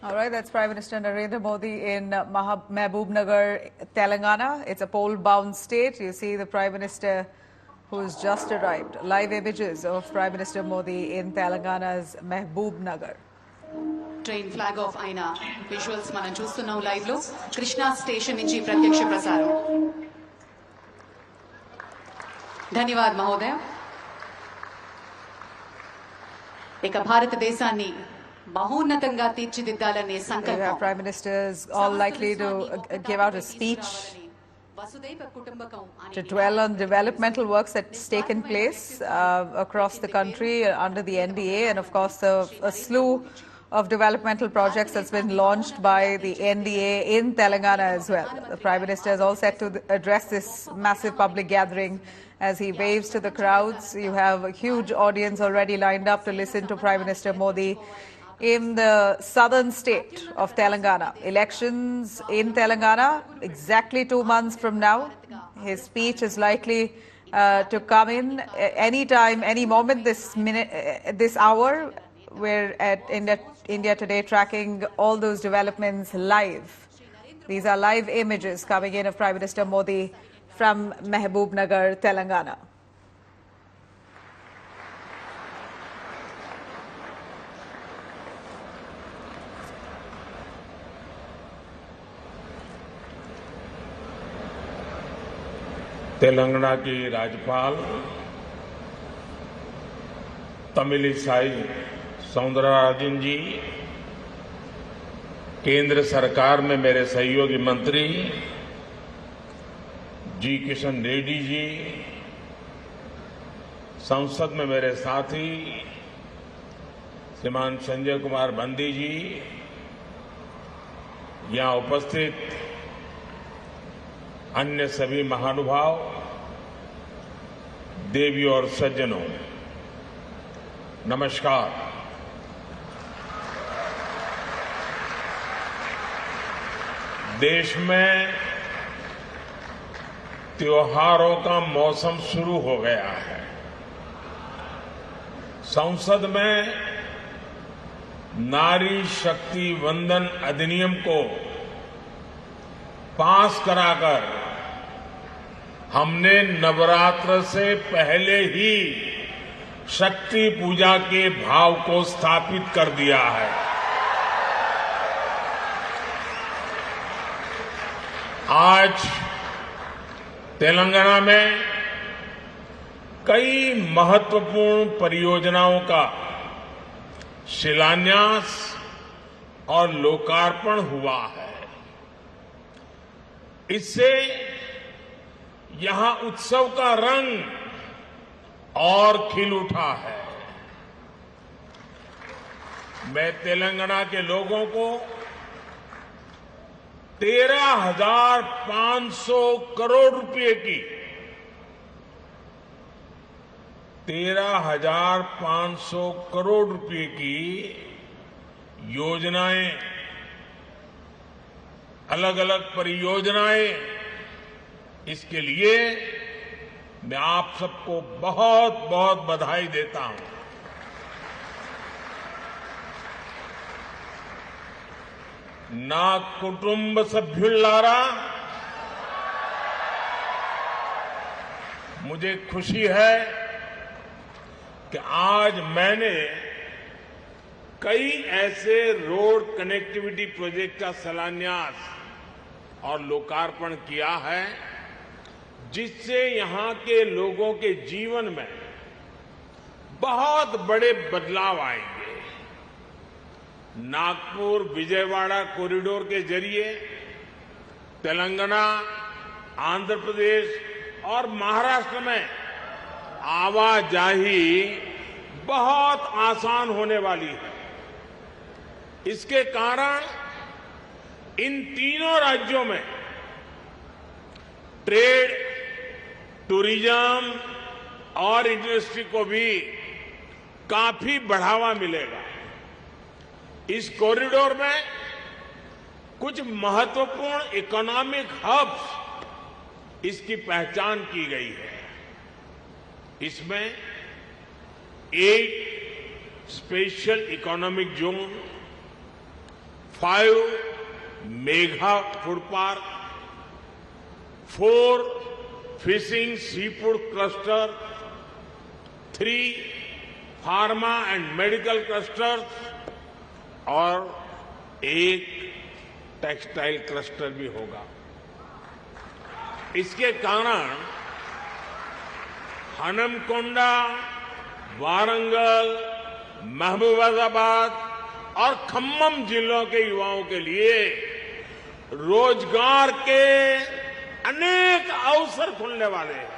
All right, that's Prime Minister Narendra Modi in Mahbubnagar, Telangana. It's a poll-bound state. You see the Prime Minister who's just arrived. Live images of Prime Minister Modi in Telangana's Mahbubnagar. Train flag of అయిన visuals మనం చూస్తున్నాం live లో Krishna station నుంచి ప్రత్యక్ష ప్రసారం. ధన్యవాద్ మహోదయ. ఇక భారతదేశాన్ని మహోన్నతంగా తీర్చిదిద్దాలనే సంకల్పం. Prime Ministers all likely to give out a speech to dwell on developmental works that's taken place across the country under the NDA, and of course a slew of developmental projects that's been launched by the NDA in Telangana as well. The Prime Minister is all set to address this massive public gathering as he waves to the crowds. You have a huge audience already lined up to listen to Prime Minister Modi in the southern state of Telangana. Elections in Telangana exactly 2 months from now. His speech is likely to come in any time, any moment, this hour. We're at India Today tracking all those developments live. These are live images coming in of Prime Minister Modi from Mahbubnagar, Telangana. Telangana की राज्यपाल तमिलिसाई सौंदरराजन जी, केंद्र सरकार में मेरे सहयोगी मंत्री जी किशन रेड्डी जी, संसद में मेरे साथी श्रीमान संजय कुमार बंदी जी, यहां उपस्थित अन्य सभी महानुभाव, देवी और सज्जनों, नमस्कार। देश में त्योहारों का मौसम शुरू हो गया है। संसद में नारी शक्ति वंदन अधिनियम को पास कराकर हमने नवरात्र से पहले ही शक्ति पूजा के भाव को स्थापित कर दिया है। आज तेलंगाना में कई महत्वपूर्ण परियोजनाओं का शिलान्यास और लोकार्पण हुआ है। इससे यहां उत्सव का रंग और खिल उठा है। मैं तेलंगाना के लोगों को 13,500 करोड़ रुपए की 13,500 करोड़ रुपए की योजनाएं, अलग अलग परियोजनाएं, इसके लिए मैं आप सबको बहुत बहुत बधाई देता हूं। ना कुटुंब सभ्युल्लारा, मुझे खुशी है कि आज मैंने कई ऐसे रोड कनेक्टिविटी प्रोजेक्ट का शिलान्यास और लोकार्पण किया है जिससे यहां के लोगों के जीवन में बहुत बड़े बदलाव आएंगे। नागपुर विजयवाड़ा कॉरिडोर के जरिए तेलंगाना, आंध्र प्रदेश और महाराष्ट्र में आवाजाही बहुत आसान होने वाली है। इसके कारण इन तीनों राज्यों में ट्रेड, टूरिज्म और इंडस्ट्री को भी काफी बढ़ावा मिलेगा। इस कॉरिडोर में कुछ महत्वपूर्ण इकोनॉमिक हब्स इसकी पहचान की गई है। इसमें एक special economic zone, 5 mega food park, 4 fishing sea food cluster, 3 pharma and medical clusters और 1 टेक्सटाइल क्लस्टर भी होगा। इसके कारण हनमकोंडा, वारंगल, महबूबाबाद और खम्मम जिलों के युवाओं के लिए रोजगार के अनेक अवसर खुलने वाले हैं।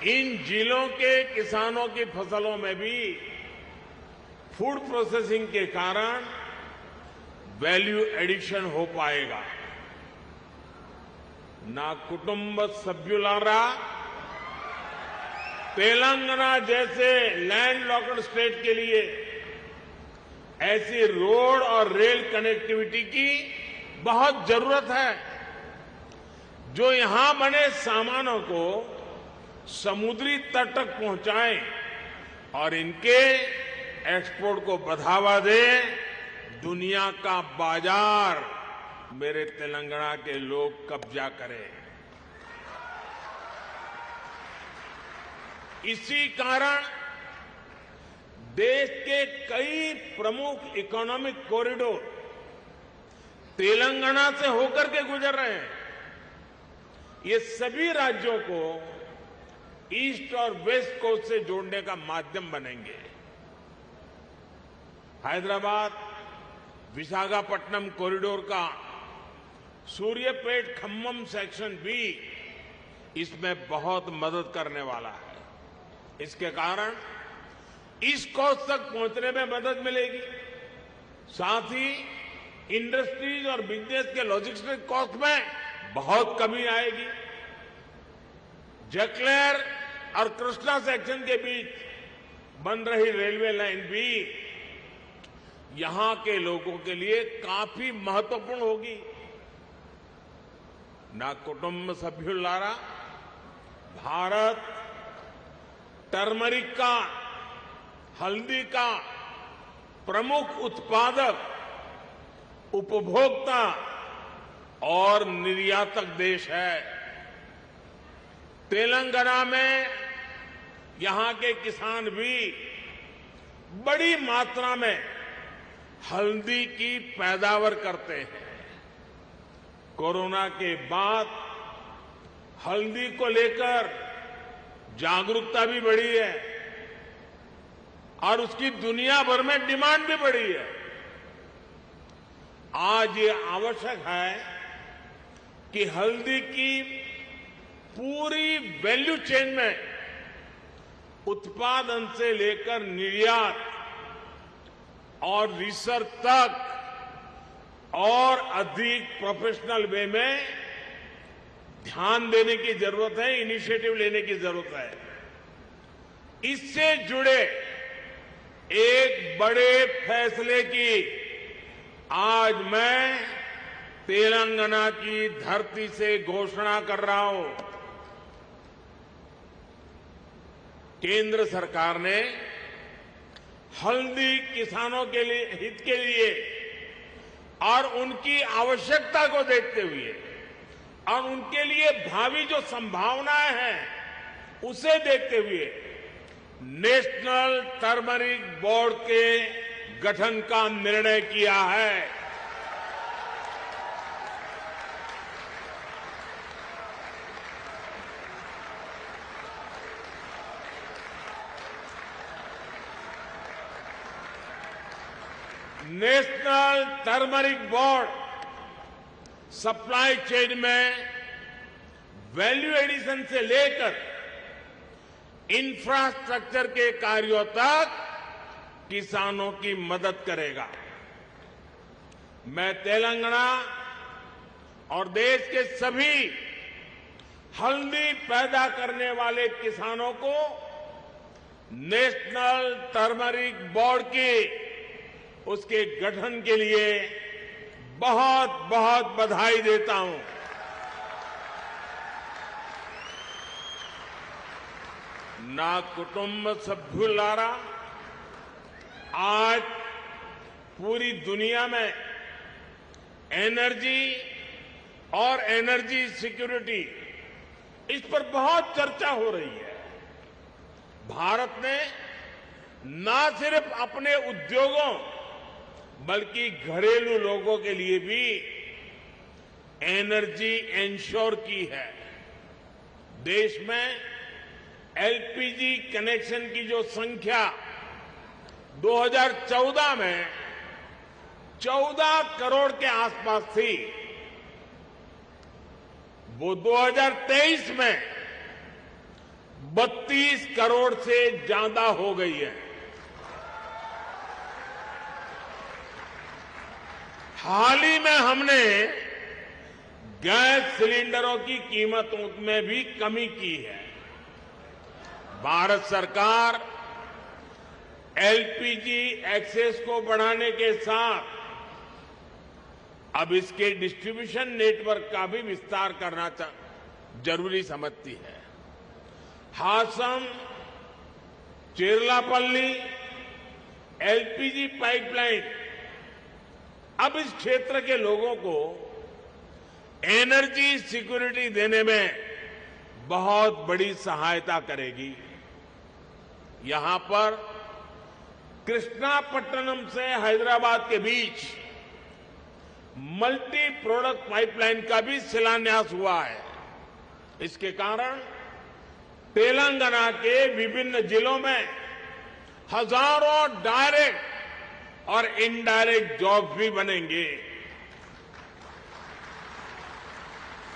इन जिलों के किसानों की फसलों में भी फूड प्रोसेसिंग के कारण वैल्यू एडिशन हो पाएगा। ना कुटुंब सभ्युलारा तेलंगाना जैसे लैंड लॉक्ड स्टेट के लिए ऐसी रोड और रेल कनेक्टिविटी की बहुत जरूरत है, जो यहां बने सामानों को समुद्री तट तक पहुंचाएं और इनके एक्सपोर्ट को बढ़ावा दे। दुनिया का बाजार मेरे तेलंगाना के लोग कब्जा करें। इसी कारण देश के कई प्रमुख इकोनॉमिक कॉरिडोर तेलंगाना से होकर के गुजर रहे हैं। ये सभी राज्यों को ईस्ट और वेस्ट कोस्ट से जोड़ने का माध्यम बनेंगे। हैदराबाद विशाखापट्टनम कॉरिडोर का सूर्यपेट खम्मम सेक्शन भी इसमें बहुत मदद करने वाला है। इसके कारण ईस्ट कोस्ट तक पहुंचने में मदद मिलेगी, साथ ही इंडस्ट्रीज और बिजनेस के लॉजिस्टिक कॉस्ट में बहुत कमी आएगी। जकलेर और कृष्णा सेक्शन के बीच बन रही रेलवे लाइन भी यहां के लोगों के लिए काफी महत्वपूर्ण होगी। ना कुटुंब सभ्युलारा भारत टर्मरिक का, हल्दी का प्रमुख उत्पादक, उपभोक्ता और निर्यातक देश है। तेलंगाना में यहां के किसान भी बड़ी मात्रा में हल्दी की पैदावार करते हैं। कोरोना के बाद हल्दी को लेकर जागरूकता भी बढ़ी है और उसकी दुनिया भर में डिमांड भी बढ़ी है। आज ये आवश्यक है कि हल्दी की पूरी वैल्यू चेन में उत्पादन से लेकर निर्यात और रिसर्च तक और अधिक प्रोफेशनल वे में ध्यान देने की जरूरत है, इनिशिएटिव लेने की जरूरत है। इससे जुड़े एक बड़े फैसले की आज मैं तेलंगाना की धरती से घोषणा कर रहा हूं। केंद्र सरकार ने हल्दी किसानों के लिए हित के लिए और उनकी आवश्यकता को देखते हुए और उनके लिए भावी जो संभावनाएं हैं उसे देखते हुए नेशनल टर्मरिक बोर्ड के गठन का निर्णय किया है। National turmeric board supply chain में वैल्यू एडिशन से लेकर इंफ्रास्ट्रक्चर के कार्यों तक किसानों की मदद करेगा। मैं तेलंगाना और देश के सभी हल्दी पैदा करने वाले किसानों को नेशनल टर्मरिक बोर्ड की उसके गठन के लिए बहुत बहुत बधाई देता हूं। ना कुटुंब सभ्युलारा आज पूरी दुनिया में एनर्जी और एनर्जी सिक्योरिटी इस पर बहुत चर्चा हो रही है। भारत ने न सिर्फ अपने उद्योगों बल्कि घरेलू लोगों के लिए भी एनर्जी इंश्योर की है। देश में एलपीजी कनेक्शन की जो संख्या 2014 में 14 करोड़ के आसपास थी, वो 2023 में 32 करोड़ से ज्यादा हो गई है। हाल ही में हमने गैस सिलेंडरों की कीमतों में भी कमी की है। भारत सरकार एलपीजी एक्सेस को बढ़ाने के साथ अब इसके डिस्ट्रीब्यूशन नेटवर्क का भी विस्तार करना जरूरी समझती है। हासम चेरलापल्ली एलपीजी पाइपलाइन अब इस क्षेत्र के लोगों को एनर्जी सिक्योरिटी देने में बहुत बड़ी सहायता करेगी। यहां पर कृष्णापट्टनम से हैदराबाद के बीच मल्टी प्रोडक्ट पाइपलाइन का भी शिलान्यास हुआ है। इसके कारण तेलंगाना के विभिन्न जिलों में हजारों डायरेक्ट और इनडायरेक्ट जॉब भी बनेंगे।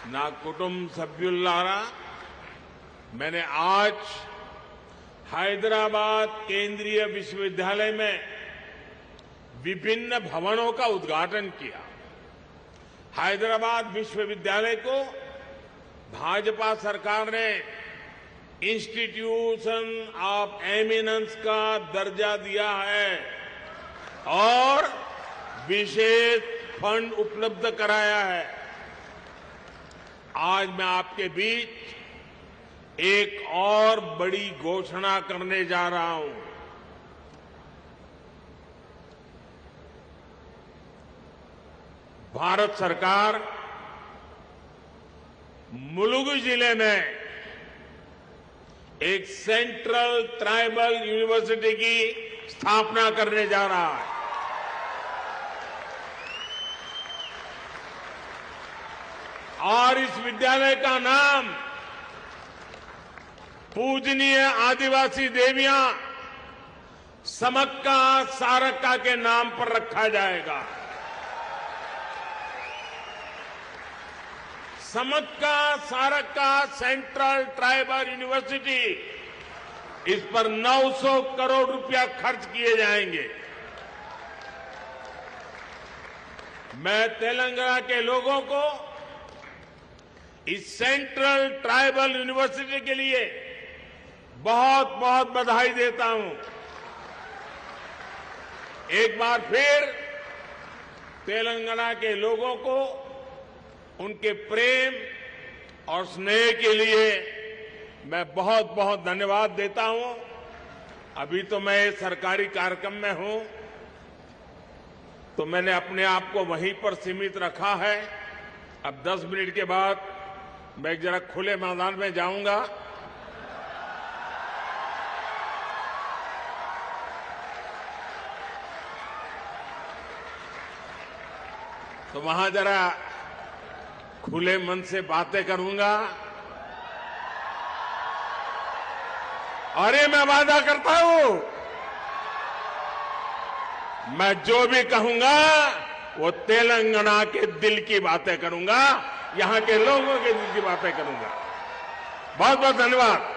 ना कुटुंब सभ्युल्लारा मैंने आज हैदराबाद केंद्रीय विश्वविद्यालय में विभिन्न भवनों का उद्घाटन किया। हैदराबाद विश्वविद्यालय को भाजपा सरकार ने इंस्टीट्यूशन ऑफ एमिनेंस का दर्जा दिया है और विशेष फंड उपलब्ध कराया है। आज मैं आपके बीच एक और बड़ी घोषणा करने जा रहा हूं। भारत सरकार मुलुगु जिले में एक सेंट्रल ट्राइबल यूनिवर्सिटी की स्थापना करने जा रहा है। और इस विद्यालय का नाम पूजनीय आदिवासी देवियां समक्का सारक्का के नाम पर रखा जाएगा। Sammakka Sarakka central tribal university, इस पर 900 करोड़ रुपया खर्च किए जाएंगे। मैं तेलंगाना के लोगों को इस सेंट्रल ट्राइबल यूनिवर्सिटी के लिए बहुत बहुत बधाई देता हूं। एक बार फिर तेलंगाना के लोगों को उनके प्रेम और स्नेह के लिए मैं बहुत बहुत धन्यवाद देता हूं। अभी तो मैं सरकारी कार्यक्रम में हूं, तो मैंने अपने आप को वहीं पर सीमित रखा है। अब 10 मिनट के बाद मैं जरा खुले मैदान में जाऊंगा। तो वहां जरा खुले मन से बातें करूंगा। और ये मैं वादा करता हूं, मैं जो भी कहूंगा वो तेलंगाना के दिल की बातें करूंगा, यहां के लोगों के दिल की बातें करूंगा। बहुत बहुत धन्यवाद।